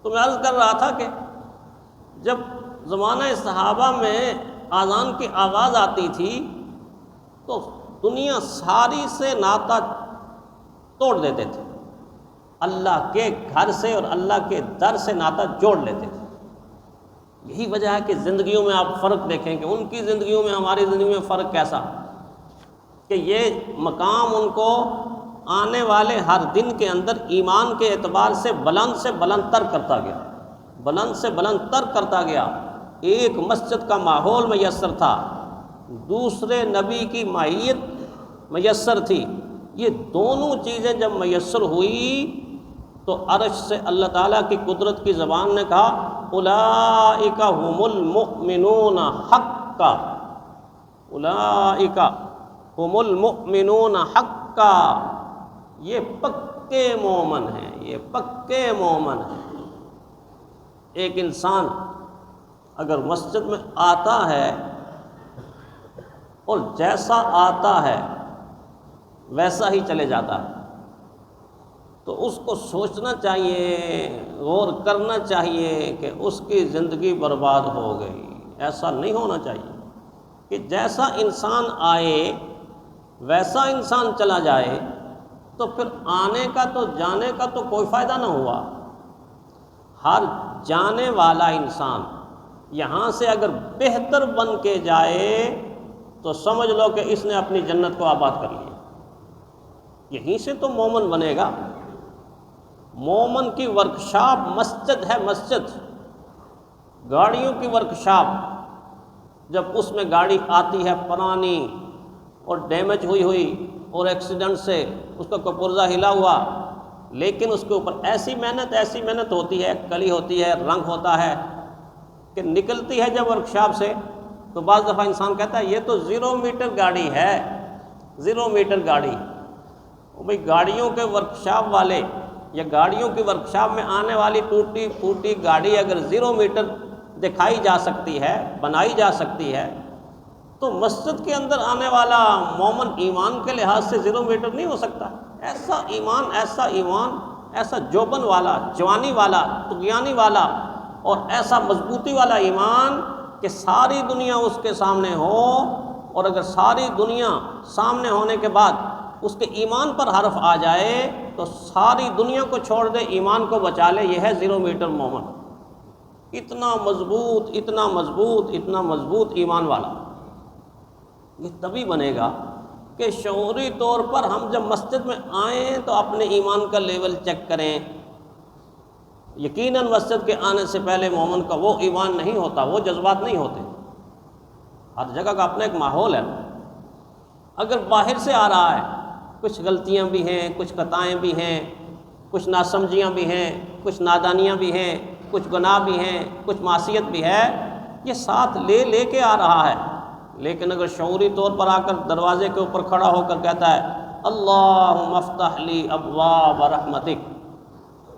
تو میں عرض کر رہا تھا کہ جب زمانہ صحابہ میں اذان کی آواز آتی تھی تو دنیا ساری سے ناطہ توڑ دیتے تھے، اللہ کے گھر سے اور اللہ کے در سے ناطہ جوڑ لیتے تھے۔ یہی وجہ ہے کہ زندگیوں میں آپ فرق دیکھیں کہ ان کی زندگیوں میں ہماری زندگی میں فرق کیسا، کہ یہ مقام ان کو آنے والے ہر دن کے اندر ایمان کے اعتبار سے بلند تر کرتا گیا، بلند سے بلند تر کرتا گیا۔ ایک مسجد کا ماحول میسر تھا، دوسرے نبی کی ماہیت میسر تھی۔ یہ دونوں چیزیں جب میسر ہوئی تو عرش سے اللہ تعالیٰ کی قدرت کی زبان نے کہا اولئک هم المؤمنون حقا، اولئک هم المؤمنون حقا، یہ پکے مومن ہیں، یہ پکے مومن ہیں۔ ایک انسان اگر مسجد میں آتا ہے اور جیسا آتا ہے ویسا ہی چلے جاتا ہے تو اس کو سوچنا چاہیے، غور کرنا چاہیے کہ اس کی زندگی برباد ہو گئی۔ ایسا نہیں ہونا چاہیے کہ جیسا انسان آئے ویسا انسان چلا جائے، تو پھر آنے کا تو جانے کا تو کوئی فائدہ نہ ہوا۔ ہر جانے والا انسان یہاں سے اگر بہتر بن کے جائے تو سمجھ لو کہ اس نے اپنی جنت کو آباد کر لیا۔ یہیں سے تو مومن بنے گا۔ مومن کی ورکشاپ مسجد ہے، مسجد، گاڑیوں کی ورکشاپ۔ جب اس میں گاڑی آتی ہے پرانی اور ڈیمیج ہوئی اور ایکسیڈنٹ سے اس کا کوئی پرزہ ہلا ہوا، لیکن اس کے اوپر ایسی محنت ہوتی ہے، کلی ہوتی ہے، رنگ ہوتا ہے کہ نکلتی ہے جب ورکشاپ سے تو بعض دفعہ انسان کہتا ہے یہ تو 0 میٹر گاڑی ہے، 0 میٹر گاڑی۔ بھئی گاڑیوں کے ورکشاپ والے یا گاڑیوں کی ورکشاپ میں آنے والی ٹوٹی پھوٹی گاڑی اگر 0 میٹر دکھائی جا سکتی ہے، بنائی جا سکتی ہے، تو مسجد کے اندر آنے والا مومن ایمان کے لحاظ سے 0 میٹر نہیں ہو سکتا۔ ایسا ایمان، ایسا جوبن والا، جوانی والا، طغیانی والا اور ایسا مضبوطی والا ایمان کہ ساری دنیا اس کے سامنے ہو، اور اگر ساری دنیا سامنے ہونے کے بعد اس کے ایمان پر حرف آ جائے تو ساری دنیا کو چھوڑ دے، ایمان کو بچا لے۔ یہ ہے 0 میٹر مومن، اتنا مضبوط ایمان والا۔ یہ تبھی بنے گا کہ شعوری طور پر ہم جب مسجد میں آئیں تو اپنے ایمان کا لیول چیک کریں۔ یقیناً مسجد کے آنے سے پہلے مومن کا وہ ایمان نہیں ہوتا، وہ جذبات نہیں ہوتے۔ ہر جگہ کا اپنا ایک ماحول ہے۔ اگر باہر سے آ رہا ہے، کچھ غلطیاں بھی ہیں، کچھ خطائیں بھی ہیں، کچھ ناسمجھیاں بھی ہیں، کچھ نادانیاں بھی ہیں، کچھ گناہ بھی ہیں، کچھ معصیت بھی ہے، یہ ساتھ لے کے آ رہا ہے۔ لیکن اگر شعوری طور پر آ کر دروازے کے اوپر کھڑا ہو کر کہتا ہے اللہم افتح لی ابواب رحمتک،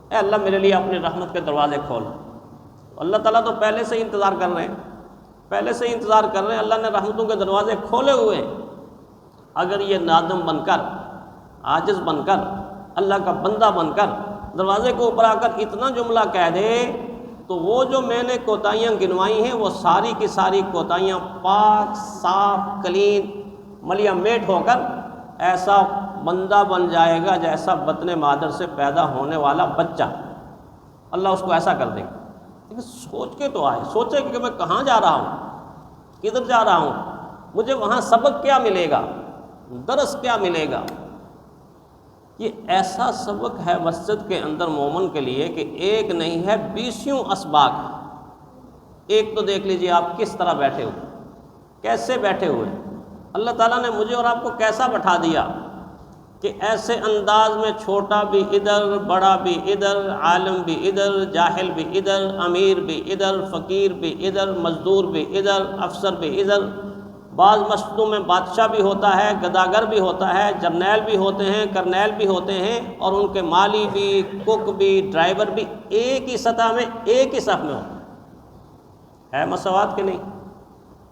اے اللہ میرے لیے اپنی رحمت کے دروازے کھول، اللہ تعالیٰ تو پہلے سے ہی انتظار کر رہے ہیں، اللہ نے رحمتوں کے دروازے کھولے ہوئے ہیں۔ اگر یہ نادم بن کر، عاجز بن کر، اللہ کا بندہ بن کر دروازے کے اوپر آ کر اتنا جملہ کہہ دے تو وہ جو میں نے کوتاہیاں گنوائی ہیں وہ ساری کی ساری کوتاہیاں پاک، صاف، کلین، ملیا میٹ ہو کر ایسا بندہ بن جائے گا جیسا بطن مادر سے پیدا ہونے والا بچہ۔ اللہ اس کو ایسا کر دے گا۔ لیکن سوچ کے تو آئے، سوچے کہ میں کہاں جا رہا ہوں، کدھر جا رہا ہوں، مجھے وہاں سبق کیا ملے گا، درس کیا ملے گا۔ یہ ایسا سبق ہے مسجد کے اندر مومن کے لیے کہ ایک نہیں ہے 20 اسباق۔ ایک تو دیکھ لیجئے آپ کس طرح بیٹھے ہوئے، کیسے بیٹھے ہوئے، اللہ تعالیٰ نے مجھے اور آپ کو کیسا بٹھا دیا کہ ایسے انداز میں چھوٹا بھی ادھر، بڑا بھی ادھر، عالم بھی ادھر، جاہل بھی ادھر، امیر بھی ادھر، فقیر بھی ادھر، مزدور بھی ادھر، افسر بھی ادھر۔ بعض مسجدوں میں بادشاہ بھی ہوتا ہے، گداگر بھی ہوتا ہے، جرنیل بھی ہوتے ہیں، کرنیل بھی ہوتے ہیں، اور ان کے مالی بھی، کک بھی، ڈرائیور بھی ایک ہی سطح میں، ایک ہی صف میں ہوتے ہیں۔ ہے مساوات کہ نہیں؟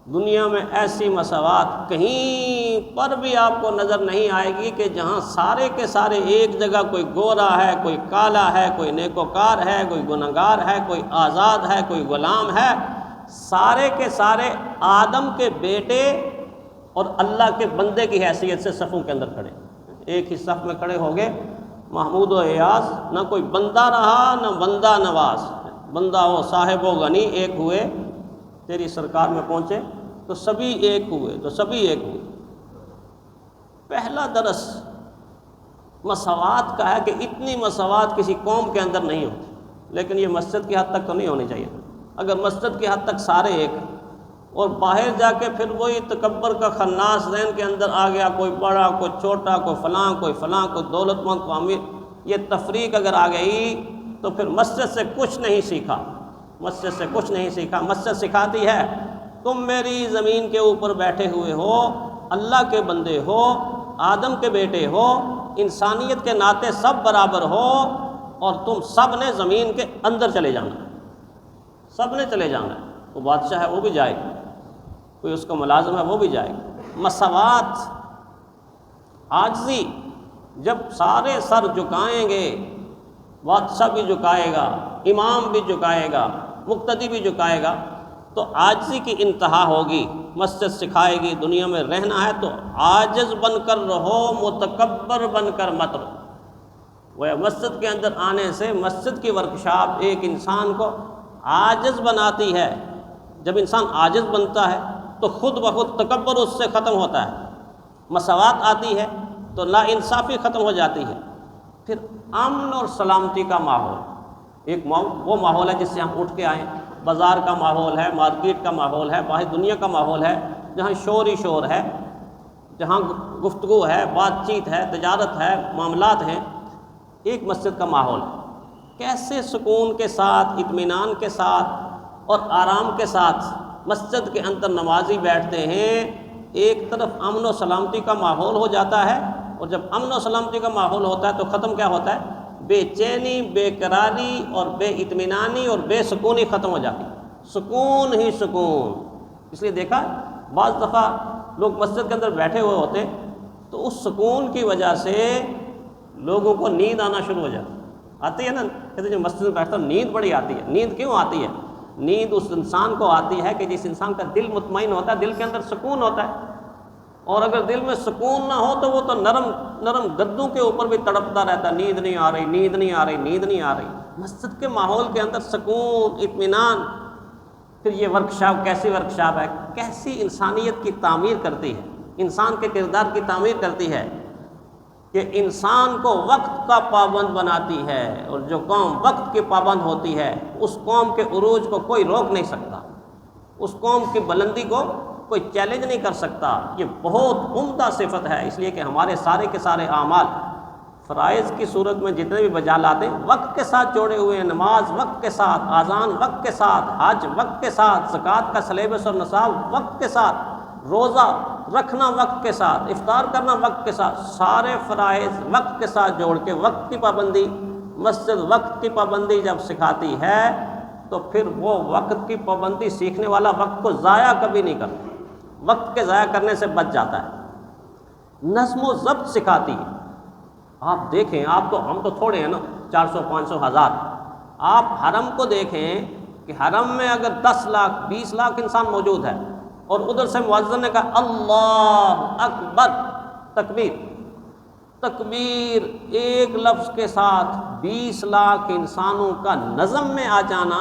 دنیا میں ایسی مساوات کہیں پر بھی آپ کو نظر نہیں آئے گی کہ جہاں سارے کے سارے ایک جگہ، کوئی گورا ہے، کوئی کالا ہے، کوئی نیکوکار ہے، کوئی گنہگار ہے، کوئی آزاد ہے، کوئی غلام ہے، سارے کے سارے آدم کے بیٹے اور اللہ کے بندے کی حیثیت سے صفوں کے اندر کھڑے، ایک ہی صف میں کھڑے ہو گئے۔ محمود و ایاز، نہ کوئی بندہ رہا نہ بندہ نواز، بندہ ہو صاحب و غنی ایک ہوئے، تیری سرکار میں پہنچے تو سبھی ایک ہوئے، تو سبھی ایک ہوئے۔ پہلا درس مساوات کا ہے کہ اتنی مساوات کسی قوم کے اندر نہیں ہوتی، لیکن یہ مسجد کی حد تک تو نہیں ہونی چاہیے۔ اگر مسجد کی حد تک سارے ایک ہیں اور باہر جا کے پھر وہی تکبر کا خناس ذہن کے اندر آ گیا، کوئی بڑا، کوئی چھوٹا، کوئی فلاں، کوئی دولت مند، کوئی امیر، یہ تفریق اگر آ گئی تو پھر مسجد سے کچھ نہیں سیکھا، مسجد سے کچھ نہیں سیکھا۔ مسجد سکھاتی ہے تم میری زمین کے اوپر بیٹھے ہوئے ہو، اللہ کے بندے ہو، آدم کے بیٹے ہو، انسانیت کے ناطے سب برابر ہو، اور تم سب نے زمین کے اندر چلے جانا ہے، سب نے چلے جانا ہے۔ وہ بادشاہ ہے وہ بھی جائے گا، کوئی اس کا ملازم ہے وہ بھی جائے گا۔ مساوات، عاجزی، جب سارے سر جھکائیں گے، بادشاہ بھی جھکائے گا، امام بھی جھکائے گا، مقتدی بھی جھکائے گا، تو عاجزی کی انتہا ہوگی۔ مسجد سکھائے گی دنیا میں رہنا ہے تو عاجز بن کر رہو، متکبر بن کر مت رہو۔ وہ مسجد کے اندر آنے سے مسجد کی ورکشاپ ایک انسان کو عاجز بناتی ہے۔ جب انسان عاجز بنتا ہے تو خود بخود تکبر اس سے ختم ہوتا ہے، مساوات آتی ہے تو لا انصافی ختم ہو جاتی ہے۔ پھر امن اور سلامتی کا ماحول، ایک وہ ماحول ہے جس سے ہم اٹھ کے آئیں۔ بازار کا ماحول ہے، مارکیٹ کا ماحول ہے، باہر دنیا کا ماحول ہے، جہاں شور ہی شور ہے، جہاں گفتگو ہے، بات چیت ہے، تجارت ہے، معاملات ہیں۔ ایک مسجد کا ماحول ہے، کیسے سکون کے ساتھ، اطمینان کے ساتھ اور آرام کے ساتھ مسجد کے اندر نمازی بیٹھتے ہیں۔ ایک طرف امن و سلامتی کا ماحول ہو جاتا ہے، اور جب امن و سلامتی کا ماحول ہوتا ہے تو ختم کیا ہوتا ہے؟ بے چینی، بے قراری اور بے اطمینانی اور بے سکونی ختم ہو جاتی ہے، سکون ہی سکون۔ اس لیے دیکھا بعض دفعہ لوگ مسجد کے اندر بیٹھے ہوئے ہوتے تو اس سکون کی وجہ سے لوگوں کو نیند آنا شروع ہو جاتی آتی ہے نا، کہتے جو مسجد میں بیٹھتا ہوں نیند بڑی آتی ہے۔ نیند کیوں آتی ہے؟ نیند اس انسان کو آتی ہے کہ جس انسان کا دل مطمئن ہوتا ہے، دل کے اندر سکون ہوتا ہے، اور اگر دل میں سکون نہ ہو تو وہ تو نرم گدوں کے اوپر بھی تڑپتا رہتا ہے، نیند نہیں آ رہی، نیند نہیں آ رہی، نیند نہیں آ رہی۔ مسجد کے ماحول کے اندر سکون، اطمینان۔ پھر یہ ورکشاپ کیسی ورکشاپ ہے؟ کیسی انسانیت کی تعمیر کرتی ہے، انسان کے کردار کی تعمیر کرتی ہے، کہ انسان کو وقت کا پابند بناتی ہے، اور جو قوم وقت کی پابند ہوتی ہے اس قوم کے عروج کو کوئی روک نہیں سکتا، اس قوم کی بلندی کو کوئی چیلنج نہیں کر سکتا۔ یہ بہت عمدہ صفت ہے، اس لیے کہ ہمارے سارے کے سارے اعمال فرائض کی صورت میں جتنے بھی بجا لاتے وقت کے ساتھ جوڑے ہوئے ہیں۔ نماز وقت کے ساتھ، اذان وقت کے ساتھ، حج وقت کے ساتھ، زکوٰۃ کا سلیبس اور نصاب وقت کے ساتھ، روزہ رکھنا وقت کے ساتھ، افطار کرنا وقت کے ساتھ، سارے فرائض وقت کے ساتھ جوڑ کے وقت کی پابندی، مسجد وقت کی پابندی جب سکھاتی ہے تو پھر وہ وقت کی پابندی سیکھنے والا وقت کو ضائع کبھی نہیں کرتا، وقت کے ضائع کرنے سے بچ جاتا ہے۔ نظم و ضبط سکھاتی ہے۔ آپ دیکھیں، ہم تو تھوڑے ہیں نا، 400 500 1000۔ آپ حرم کو دیکھیں کہ حرم میں اگر 10 لاکھ 20 لاکھ انسان موجود ہے اور ادھر سے مؤذن نے کہا اللہ اکبر، تکبیر ایک لفظ کے ساتھ 20 لاکھ انسانوں کا نظم میں آ جانا،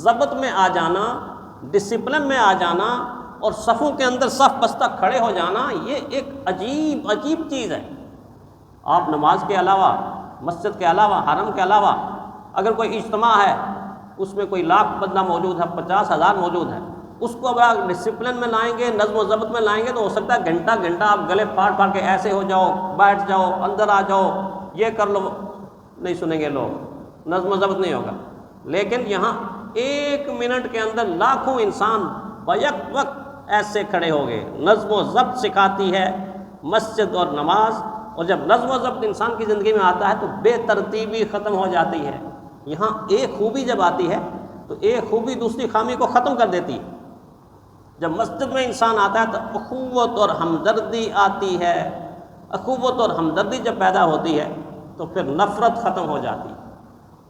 ضبط میں آ جانا، ڈسپلن میں آ جانا، اور صفوں کے اندر صف بستہ کھڑے ہو جانا، یہ ایک عجیب چیز ہے۔ آپ نماز کے علاوہ، مسجد کے علاوہ، حرم کے علاوہ اگر کوئی اجتماع ہے اس میں کوئی لاکھ بندہ موجود ہے، 50,000 موجود ہے، اس کو اگر آپ ڈسپلن میں لائیں گے، نظم و ضبط میں لائیں گے تو ہو سکتا ہے گھنٹہ آپ گلے پھاڑ کے ایسے ہو جاؤ، بیٹھ جاؤ، اندر آ جاؤ، یہ کر لو، نہیں سنیں گے لوگ، نظم و ضبط نہیں ہوگا۔ لیکن یہاں 1 منٹ کے اندر لاکھوں انسان بیک وقت ایسے کھڑے ہو گئے۔ نظم و ضبط سکھاتی ہے مسجد اور نماز، اور جب نظم و ضبط انسان کی زندگی میں آتا ہے تو بے ترتیبی ختم ہو جاتی ہے۔ یہاں ایک خوبی جب آتی ہے تو ایک خوبی دوسری خامی کو ختم کر دیتی ہے۔ جب مسجد میں انسان آتا ہے تو اخوت اور ہمدردی آتی ہے. اخوت اور ہمدردی جب پیدا ہوتی ہے تو پھر نفرت ختم ہو جاتی ہے.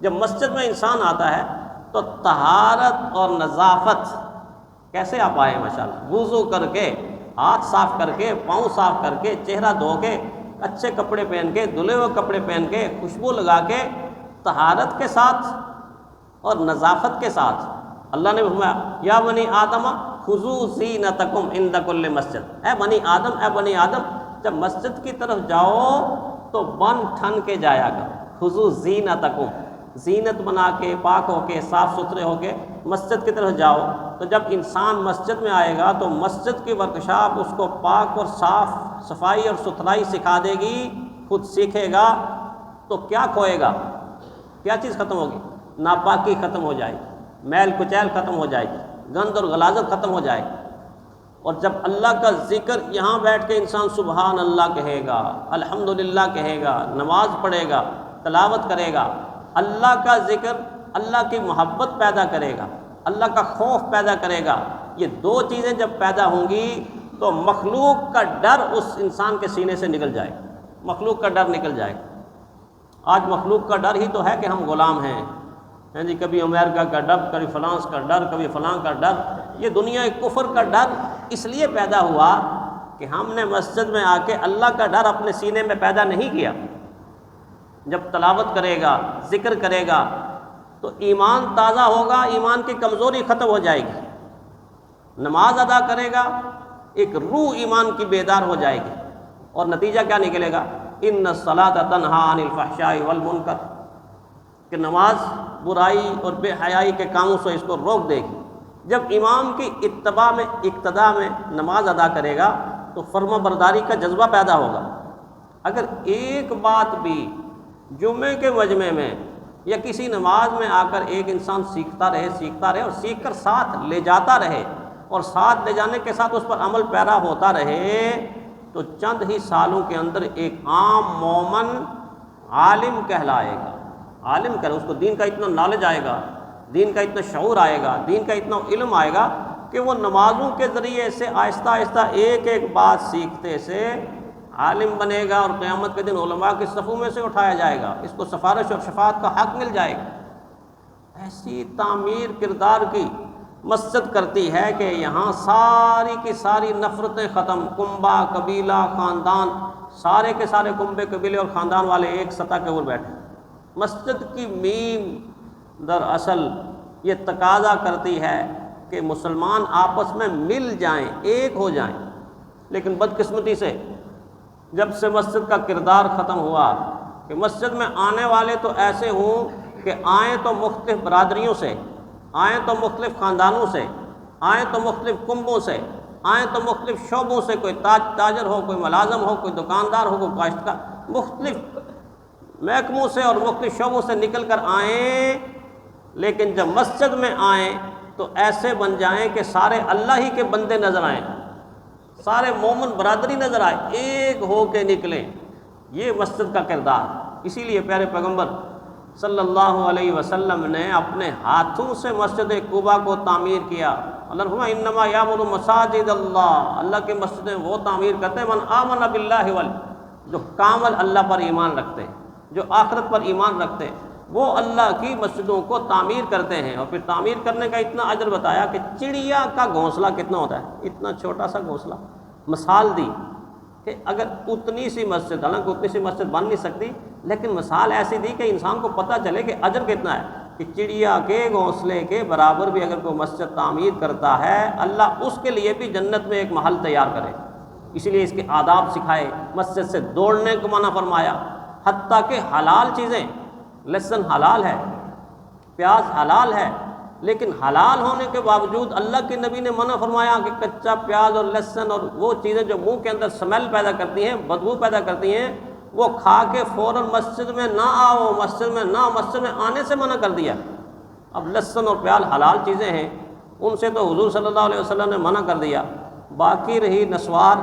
جب مسجد میں انسان آتا ہے تو طہارت اور نظافت کیسے آپ آئے ماشاءاللہ، وضو کر کے، ہاتھ صاف کر کے، پاؤں صاف کر کے، چہرہ دھو کے، اچھے کپڑے پہن کے، دھلے ہوئے کپڑے پہن کے، خوشبو لگا کے، طہارت کے ساتھ اور نظافت کے ساتھ. اللہ نے فرمایا یا بنی آدم خذوا زینتکم عند کل مسجد. اے بنی آدم، اے بنی آدم، جب مسجد کی طرف جاؤ تو بن ٹھن کے جایا کرو. خذوا زینتکم، زینت بنا کے، پاک ہو کے، صاف ستھرے ہو کے مسجد کی طرف جاؤ. تو جب انسان مسجد میں آئے گا تو مسجد کی ورکشاپ اس کو پاک اور صاف صفائی اور ستھرائی سکھا دے گی. خود سیکھے گا تو کیا کھوئے گا؟ کیا چیز ختم ہوگی؟ ناپاکی ختم ہو جائے گی، میل کچیل ختم ہو جائے گی، گند اور غلاظت ختم ہو جائے گی. اور جب اللہ کا ذکر یہاں بیٹھ کے انسان سبحان اللہ کہے گا، الحمدللہ کہے گا، نماز پڑھے گا، تلاوت کرے گا، اللہ کا ذکر اللہ کی محبت پیدا کرے گا، اللہ کا خوف پیدا کرے گا. یہ دو چیزیں جب پیدا ہوں گی تو مخلوق کا ڈر اس انسان کے سینے سے نکل جائے گا. مخلوق کا ڈر نکل جائے گا. آج مخلوق کا ڈر ہی تو ہے کہ ہم غلام ہیں. جی کبھی امریکہ کا ڈر، کبھی فرانس کا ڈر، کبھی فلاں کا ڈر. یہ دنیا کفر کا ڈر اس لیے پیدا ہوا کہ ہم نے مسجد میں آ کے اللہ کا ڈر اپنے سینے میں پیدا نہیں کیا. جب تلاوت کرے گا، ذکر کرے گا تو ایمان تازہ ہوگا، ایمان کی کمزوری ختم ہو جائے گی. نماز ادا کرے گا، ایک روح ایمان کی بیدار ہو جائے گی. اور نتیجہ کیا نکلے گا؟ ان الصلاۃ تنہی عن الفحشاء والمنکر، کہ نماز برائی اور بے حیائی کے کاموں سے اس کو روک دے گی. جب امام کی اقتداء میں نماز ادا کرے گا تو فرما برداری کا جذبہ پیدا ہوگا. اگر ایک بات بھی جمعے کے مجمع میں یا کسی نماز میں آ کر ایک انسان سیکھتا رہے اور سیکھ کر ساتھ لے جاتا رہے اور ساتھ لے جانے کے ساتھ اس پر عمل پیرا ہوتا رہے تو چند ہی سالوں کے اندر ایک عام مومن عالم کہلائے گا. عالم اس کو دین کا اتنا نالج آئے گا، دین کا اتنا شعور آئے گا، دین کا اتنا علم آئے گا کہ وہ نمازوں کے ذریعے سے آہستہ آہستہ ایک ایک بات سیکھتے سے عالم بنے گا. اور قیامت کے دن علماء کی صفوں میں سے اٹھایا جائے گا، اس کو سفارش اور شفاعت کا حق مل جائے گا. ایسی تعمیر کردار کی مسجد کرتی ہے کہ یہاں ساری کی ساری نفرتیں ختم. کنبہ، قبیلہ، خاندان، سارے کے سارے کنبے، قبیلے اور خاندان والے ایک سطح کے اوپر بیٹھے. مسجد کی میم دراصل یہ تقاضا کرتی ہے کہ مسلمان آپس میں مل جائیں، ایک ہو جائیں. لیکن بدقسمتی سے جب سے مسجد کا کردار ختم ہوا کہ مسجد میں آنے والے تو ایسے ہوں کہ آئیں تو مختلف برادریوں سے، آئیں تو مختلف خاندانوں سے، آئیں تو مختلف کنبوں سے، آئیں تو مختلف شعبوں سے، کوئی تاجر ہو، کوئی ملازم ہو، کوئی دکاندار ہو، کوئی کاشتکار، مختلف محکموں سے اور مختلف شعبوں سے نکل کر آئیں. لیکن جب مسجد میں آئیں تو ایسے بن جائیں کہ سارے اللہ ہی کے بندے نظر آئیں، سارے مومن برادری نظر آئے، ایک ہو کے نکلیں. یہ مسجد کا کردار. اسی لیے پیارے پیغمبر صلی اللہ علیہ وسلم نے اپنے ہاتھوں سے مسجد قباء کو تعمیر کیا. اللہ نے فرمایا انما یعمر مساجد اللہ، اللہ کی مسجدیں وہ تعمیر کرتے ہیں من آمن باللہ جو کامل اللہ پر ایمان رکھتے ہیں، جو آخرت پر ایمان رکھتے ہیں، وہ اللہ کی مسجدوں کو تعمیر کرتے ہیں. اور پھر تعمیر کرنے کا اتنا اجر بتایا کہ چڑیا کا گھونسلہ کتنا ہوتا ہے، اتنا چھوٹا سا گھونسلہ. مثال دی کہ اگر اتنی سی مسجد، حالانکہ اتنی سی مسجد بن نہیں سکتی، لیکن مثال ایسی دی کہ انسان کو پتہ چلے کہ اجر کتنا ہے کہ چڑیا کے گھونسلے کے برابر بھی اگر کوئی مسجد تعمیر کرتا ہے، اللہ اس کے لیے بھی جنت میں ایک محل تیار کرے. اسی لیے اس کے آداب سکھائے، مسجد سے دوڑنے کو منع فرمایا. حتیٰ کہ حلال چیزیں، لہسن حلال ہے، پیاز حلال ہے، لیکن حلال ہونے کے باوجود اللہ کے نبی نے منع فرمایا کہ کچا پیاز اور لہسن اور وہ چیزیں جو منہ کے اندر سمیل پیدا کرتی ہیں، بدبو پیدا کرتی ہیں، وہ کھا کے فوراً مسجد میں نہ آؤ، مسجد میں آنے سے منع کر دیا. اب لہسن اور پیاز حلال چیزیں ہیں، ان سے تو حضور صلی اللہ علیہ وسلم نے منع کر دیا. باقی رہی نسوار،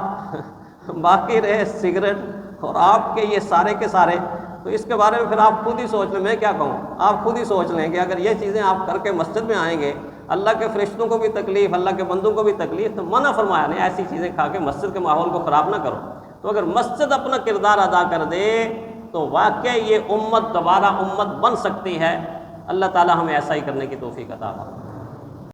باقی رہے سگریٹ اور آپ کے یہ سارے کے سارے، تو اس کے بارے میں پھر آپ خود ہی سوچ لیں. میں کیا کہوں، آپ خود ہی سوچ لیں کہ اگر یہ چیزیں آپ کر کے مسجد میں آئیں گے اللہ کے فرشتوں کو بھی تکلیف، اللہ کے بندوں کو بھی تکلیف، تو منع فرمایا نہیں ایسی چیزیں کھا کے مسجد کے ماحول کو خراب نہ کرو۔ تو اگر مسجد اپنا کردار ادا کر دے تو واقعی یہ امت دوبارہ امت بن سکتی ہے۔ اللہ تعالی ہمیں ایسا ہی کرنے کی توفیق عطا فرمائے۔